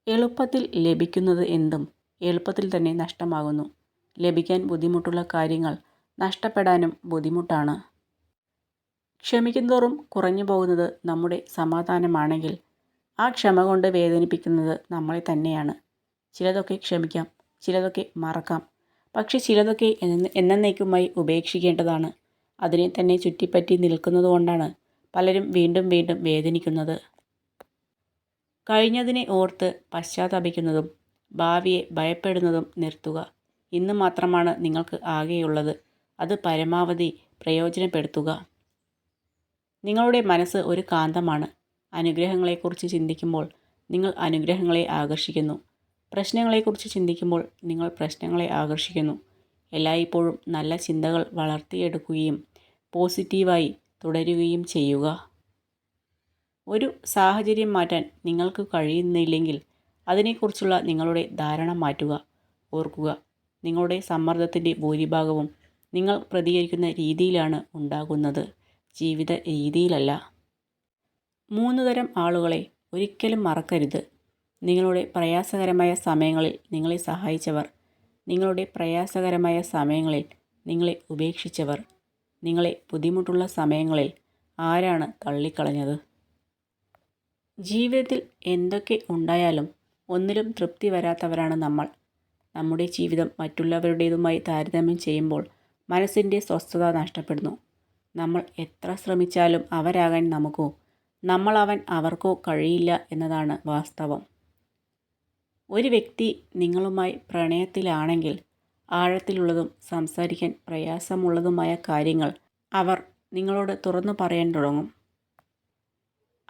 എളുപ്പത്തിൽ ലഭിക്കുന്നത് എന്തും എളുപ്പത്തിൽ തന്നെ നഷ്ടമാകുന്നു. ലഭിക്കാൻ ബുദ്ധിമുട്ടുള്ള കാര്യങ്ങൾ നഷ്ടപ്പെടാനും ബുദ്ധിമുട്ടാണ്. ക്ഷമിക്കുന്തോറും കുറഞ്ഞു പോകുന്നത് നമ്മുടെ സമാധാനമാണെങ്കിൽ ആ ക്ഷമ കൊണ്ട് വേദനിപ്പിക്കുന്നത് നമ്മളെ തന്നെയാണ്. ചിലതൊക്കെ ക്ഷമിക്കാം, ചിലതൊക്കെ മറക്കാം. പക്ഷെ ചിലതൊക്കെ എന്നേക്കുമായി ഉപേക്ഷിക്കേണ്ടതാണ്. അതിനെ തന്നെ ചുറ്റിപ്പറ്റി നിൽക്കുന്നതുകൊണ്ടാണ് പലരും വീണ്ടും വീണ്ടും വേദനിക്കുന്നത്. കഴിഞ്ഞതിനെ ഓർത്ത് പശ്ചാത്താപിക്കുന്നതും ഭാവിയെ ഭയപ്പെടുന്നതും നിർത്തുക. ഇന്ന് മാത്രമാണ് നിങ്ങൾക്ക് ആകെയുള്ളത്. അത് പരമാവധി പ്രയോജനപ്പെടുത്തുക. നിങ്ങളുടെ മനസ്സ് ഒരു കാന്തമാണ്. അനുഗ്രഹങ്ങളെക്കുറിച്ച് ചിന്തിക്കുമ്പോൾ നിങ്ങൾ അനുഗ്രഹങ്ങളെ ആകർഷിക്കുന്നു. പ്രശ്നങ്ങളെക്കുറിച്ച് ചിന്തിക്കുമ്പോൾ നിങ്ങൾ പ്രശ്നങ്ങളെ ആകർഷിക്കുന്നു. എല്ലായ്പ്പോഴും നല്ല ചിന്തകൾ വളർത്തിയെടുക്കുകയും പോസിറ്റീവായി തുടരുകയും ചെയ്യുക. ഒരു സാഹചര്യം മാറ്റാൻ നിങ്ങൾക്ക് കഴിയുന്നില്ലെങ്കിൽ അതിനെക്കുറിച്ചുള്ള നിങ്ങളുടെ ധാരണ മാറ്റുക. ഓർക്കുക, നിങ്ങളുടെ സമ്മർദ്ദത്തിൻ്റെ ഭൂരിഭാഗവും നിങ്ങൾ പ്രതികരിക്കുന്ന രീതിയിലാണ് ഉണ്ടാകുന്നത്, ജീവിത രീതിയിലല്ല. 3 തരം ആളുകളെ ഒരിക്കലും മറക്കരുത്. നിങ്ങളുടെ പ്രയാസകരമായ സമയങ്ങളിൽ നിങ്ങളെ സഹായിച്ചവർ, നിങ്ങളുടെ പ്രയാസകരമായ സമയങ്ങളിൽ നിങ്ങളെ ഉപേക്ഷിച്ചവർ, നിങ്ങളെ ബുദ്ധിമുട്ടുള്ള സമയങ്ങളിൽ ആരാണ് തള്ളിക്കളഞ്ഞത്. ജീവിതത്തിൽ എന്തൊക്കെ ഉണ്ടായാലും ഒന്നിലും തൃപ്തി വരാത്തവരാണ് നമ്മൾ. നമ്മുടെ ജീവിതം മറ്റുള്ളവരുടേതുമായി താരതമ്യം ചെയ്യുമ്പോൾ മനസ്സിൻ്റെ സ്വസ്ഥത നഷ്ടപ്പെടുന്നു. നമ്മൾ എത്ര ശ്രമിച്ചാലും അവരാകാൻ നമുക്കോ നമ്മളാവാൻ അവർക്കോ കഴിയില്ല എന്നതാണ് വാസ്തവം. ഒരു വ്യക്തി നിങ്ങളുമായി പ്രണയത്തിലാണെങ്കിൽ ആഴത്തിലുള്ളതും സംസാരിക്കാൻ പ്രയാസമുള്ളതുമായ കാര്യങ്ങൾ അവർ നിങ്ങളോട് തുറന്നു പറയാൻ തുടങ്ങും.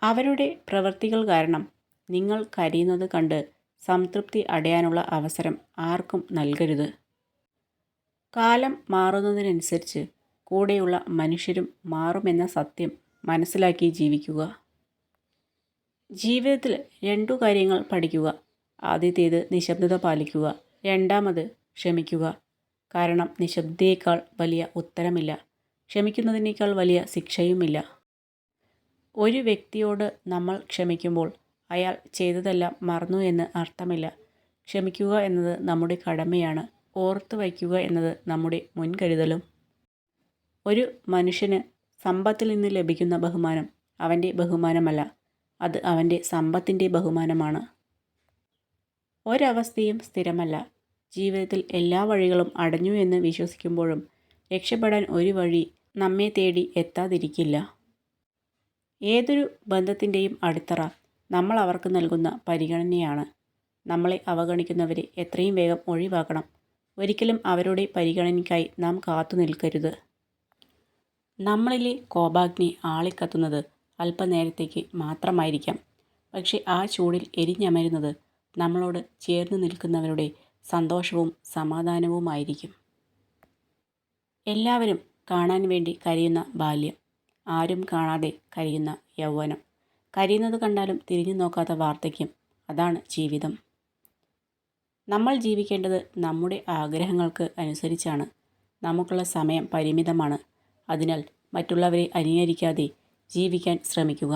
അവരുടെ പ്രവൃത്തികൾ കാരണം നിങ്ങൾ കരയുന്നത് കണ്ട് സംതൃപ്തി അടയാനുള്ള അവസരം ആർക്കും നൽകരുത്. കാലം മാറുന്നതിനനുസരിച്ച് കൂടെയുള്ള മനുഷ്യരും മാറുമെന്ന സത്യം മനസ്സിലാക്കി ജീവിക്കുക. ജീവിതത്തിൽ 2 കാര്യങ്ങൾ പഠിക്കുക. ആദ്യത്തേത് നിശബ്ദത പാലിക്കുക, രണ്ടാമത് ക്ഷമിക്കുക. കാരണം നിശബ്ദതയേക്കാൾ വലിയ ഉത്തരമില്ല, ക്ഷമിക്കുന്നതിനേക്കാൾ വലിയ ശിക്ഷയുമില്ല. ഒരു വ്യക്തിയോട് നമ്മൾ ക്ഷമിക്കുമ്പോൾ അയാൾ ചെയ്തതെല്ലാം മറന്നു എന്ന് അർത്ഥമില്ല. ക്ഷമിക്കുക എന്നത് നമ്മുടെ കടമയാണ്. ഓർത്തു വയ്ക്കുക എന്നത് നമ്മുടെ മുൻകരുതലും. ഒരു മനുഷ്യന് സമ്പത്തിൽ നിന്ന് ലഭിക്കുന്ന ബഹുമാനം അവൻ്റെ ബഹുമാനമല്ല, അത് അവൻ്റെ സമ്പത്തിൻ്റെ ബഹുമാനമാണ്. ഒരവസ്ഥയും സ്ഥിരമല്ല. ജീവിതത്തിൽ എല്ലാ വഴികളും അടഞ്ഞു എന്ന് വിശ്വസിക്കുമ്പോഴും രക്ഷപ്പെടാൻ ഒരു വഴി നമ്മെ തേടി എത്താതിരിക്കില്ല. ഏതൊരു ബന്ധത്തിൻ്റെയും അടിത്തറ നമ്മൾ അവർക്ക് നൽകുന്ന പരിഗണനയാണ്. നമ്മളെ അവഗണിക്കുന്നവരെ എത്രയും വേഗം ഒഴിവാക്കണം. ഒരിക്കലും അവരുടെ പരിഗണനയ്ക്കായി നാം കാത്തു നിൽക്കരുത്. നമ്മളിലെ കോപാഗ്നി ആളിക്കത്തുന്നത് അല്പനേരത്തേക്ക് മാത്രമായിരിക്കാം. പക്ഷെ ആ ചൂടിൽ എരിഞ്ഞമരുന്നത് നമ്മളോട് ചേർന്ന് നിൽക്കുന്നവരുടെ സന്തോഷവും സമാധാനവുമായിരിക്കും. എല്ലാവരും കാണാൻ വേണ്ടി കരയുന്ന ബാല്യം, ആരും കാണാതെ കരയുന്ന യൗവനം, കരയുന്നത് കണ്ടാലും തിരിഞ്ഞു നോക്കാത്ത വാർദ്ധക്യം, അതാണ് ജീവിതം. നമ്മൾ ജീവിക്കേണ്ടത് നമ്മുടെ ആഗ്രഹങ്ങൾക്ക് അനുസരിച്ചാണ്. നമുക്കുള്ള സമയം പരിമിതമാണ്. അതിനാൽ മറ്റുള്ളവരെ അനുകരിക്കാതെ ജീവിക്കാൻ ശ്രമിക്കുക.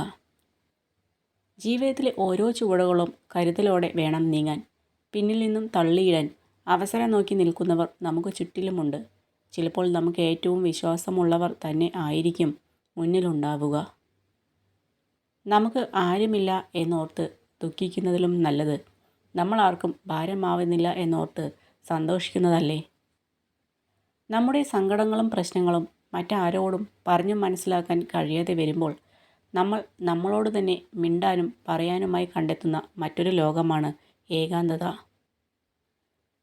ജീവിതത്തിലെ ഓരോ ചുവടുകളും കരുതലോടെ വേണം നീങ്ങാൻ. പിന്നിൽ നിന്നും തള്ളിയിടാൻ അവസരം നോക്കി നിൽക്കുന്നവർ നമുക്ക് ചുറ്റിലുമുണ്ട്. ചിലപ്പോൾ നമുക്ക് ഏറ്റവും വിശ്വാസമുള്ളവർ തന്നെ ആയിരിക്കും മുന്നിലുണ്ടാവുക. നമുക്ക് ആരുമില്ല എന്നോർത്ത് ദുഃഖിക്കുന്നതിലും നല്ലത് നമ്മൾ ആർക്കും ഭാരമാവുന്നില്ല എന്നോർത്ത് സന്തോഷിക്കുന്നതല്ലേ. നമ്മുടെ സങ്കടങ്ങളും പ്രശ്നങ്ങളും മറ്റാരോടും പറഞ്ഞു മനസ്സിലാക്കാൻ കഴിയാതെ വരുമ്പോൾ നമ്മൾ നമ്മളോട് തന്നെ മിണ്ടാനും പറയാനുമായി കണ്ടെത്തുന്ന മറ്റൊരു ലോകമാണ് ഏകാന്തത.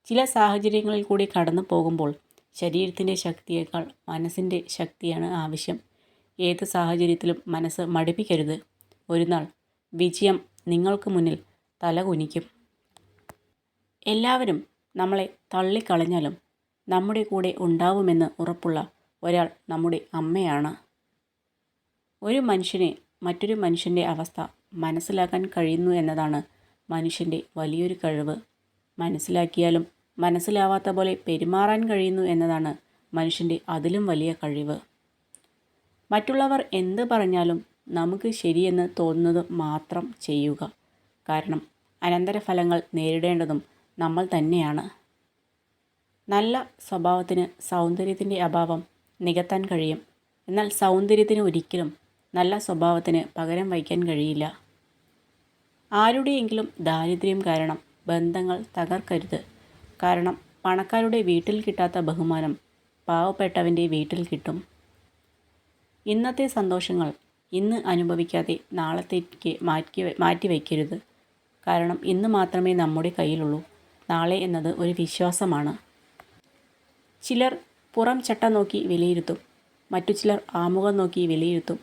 ചില സാഹചര്യങ്ങളിൽ കൂടി കടന്നു പോകുമ്പോൾ ശരീരത്തിൻ്റെ ശക്തിയേക്കാൾ മനസ്സിൻ്റെ ശക്തിയാണ് ആവശ്യം. ഏത് സാഹചര്യത്തിലും മനസ്സ് മടുപ്പിക്കരുത്. ഒരു നാൾ വിജയം നിങ്ങൾക്ക് മുന്നിൽ തലകുനിക്കും. എല്ലാവരും നമ്മളെ തള്ളിക്കളഞ്ഞാലും നമ്മുടെ കൂടെ ഉണ്ടാവുമെന്ന് ഉറപ്പുള്ള ഒരാൾ നമ്മുടെ അമ്മയാണ്. ഒരു മനുഷ്യനെ മറ്റൊരു മനുഷ്യൻ്റെ അവസ്ഥ മനസ്സിലാക്കാൻ കഴിയുന്നു എന്നതാണ് മനുഷ്യൻ്റെ വലിയൊരു കഴിവ്. മനസ്സിലാക്കിയാലും മനസ്സിലാവാത്ത പോലെ പെരുമാറാൻ കഴിയുന്നു എന്നതാണ് മനുഷ്യൻ്റെ അതിലും വലിയ കഴിവ്. മറ്റുള്ളവർ എന്ത് പറഞ്ഞാലും നമുക്ക് ശരിയെന്ന് തോന്നുന്നത് മാത്രം ചെയ്യുക. കാരണം അനന്തരഫലങ്ങൾ നേരിടേണ്ടതും നമ്മൾ തന്നെയാണ്. നല്ല സ്വഭാവത്തിന് സൗന്ദര്യത്തിൻ്റെ അഭാവം നികത്താൻ കഴിയും. എന്നാൽ സൗന്ദര്യത്തിന് ഒരിക്കലും നല്ല സ്വഭാവത്തിന് പകരം വയ്ക്കാൻ കഴിയില്ല. ആരുടെയെങ്കിലും ദാരിദ്ര്യം കാരണം ബന്ധങ്ങൾ തകർക്കരുത്. കാരണം പണക്കാരുടെ വീട്ടിൽ കിട്ടാത്ത ബഹുമാനം പാവപ്പെട്ടവൻ്റെ വീട്ടിൽ കിട്ടും. ഇന്നത്തെ സന്തോഷങ്ങൾ ഇന്ന് അനുഭവിക്കാതെ നാളത്തേക്ക് മാറ്റിവെക്കരുത്. കാരണം ഇന്ന് മാത്രമേ നമ്മുടെ കയ്യിലുള്ളൂ. നാളെ എന്നത് ഒരു വിശ്വാസമാണ്. ചിലർ പുറം ചട്ട നോക്കി വിലയിരുത്തും, മറ്റു ചിലർ ആമുഖം നോക്കി വിലയിരുത്തും.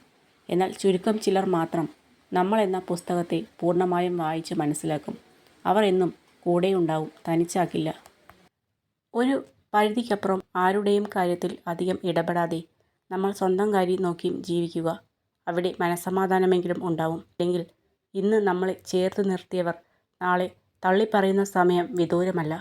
എന്നാൽ ചുരുക്കം ചിലർ മാത്രം നമ്മൾ എന്ന പുസ്തകത്തെ പൂർണ്ണമായും വായിച്ച് മനസ്സിലാക്കും. അവർ എന്നും കൂടെയുണ്ടാവും, തനിച്ചാക്കില്ല. ഒരു പരിധിക്കപ്പുറം ആരുടെയും കാര്യത്തിൽ അധികം ഇടപെടാതെ നമ്മൾ സ്വന്തം കാര്യം നോക്കി ജീവിക്കുക. അവിടെ മനസ്സമാധാനമെങ്കിലും ഉണ്ടാവും. അല്ലെങ്കിൽ ഇന്ന് നമ്മളെ ചേർത്ത് നിർത്തിയവർ നാളെ തള്ളിപ്പറയുന്ന സമയം വിദൂരമല്ല.